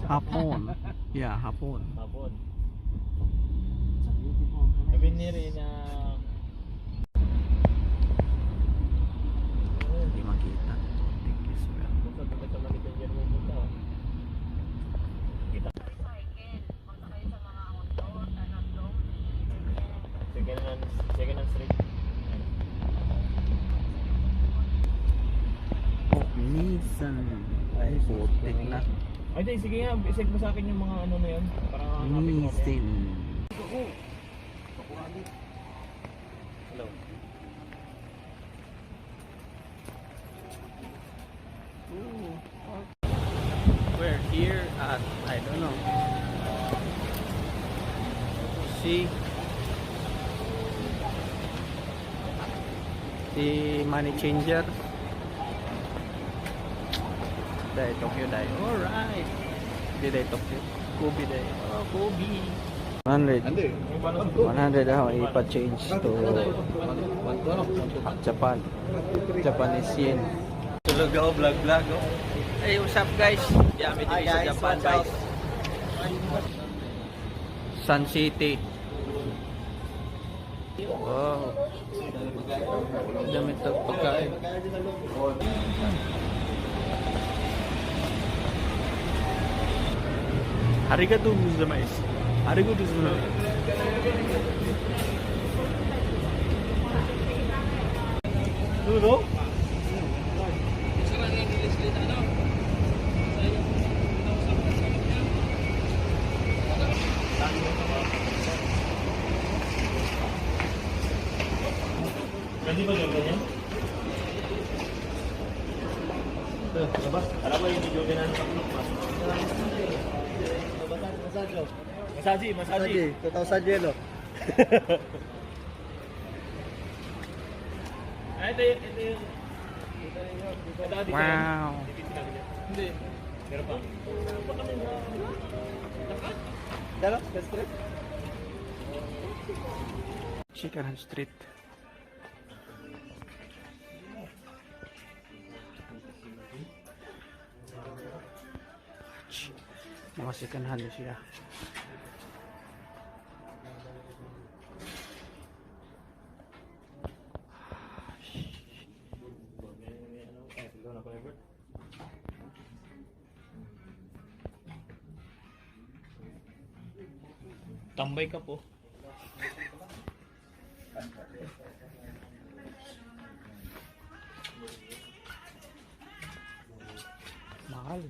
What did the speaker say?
Hapon. Yeah, hapon. Hapon. Sabi ni Rina. Hindi makita. Thank you, sir. Bukod na ka malitan dyan mo punta. Kita. Second hand street. Oh, Nissan. Ay, putik na. Ay, di, sige nga. Isig mo sa akin yung mga ano na yun. Parang hanapin mo. Nissan. Hello. We're here at, I don't know. See? The money changer. Dai Tokyo dai. Alright. Di dai Tokyo. Kobe dai. Oh, Kobe. 100. 100 ako ipa-change to Japan. Japanese yen. Tulog ako vlog. Hey, what's up guys? Yami din sa Japan guys. Sun City. Wow. Dami ito pagkain. Arigatou gozaimasu. Arigatou gozaimasu. Duro? Pwede ba yung ganyan? Alam mo yung video ganyan sa vlog pa? Masaji. 2,000 yen. Ito yung Wow. Hindi. Meron pa. Dalo, street. Shikaran Street. Mga second hand siya. Tambay ka po. Mahal.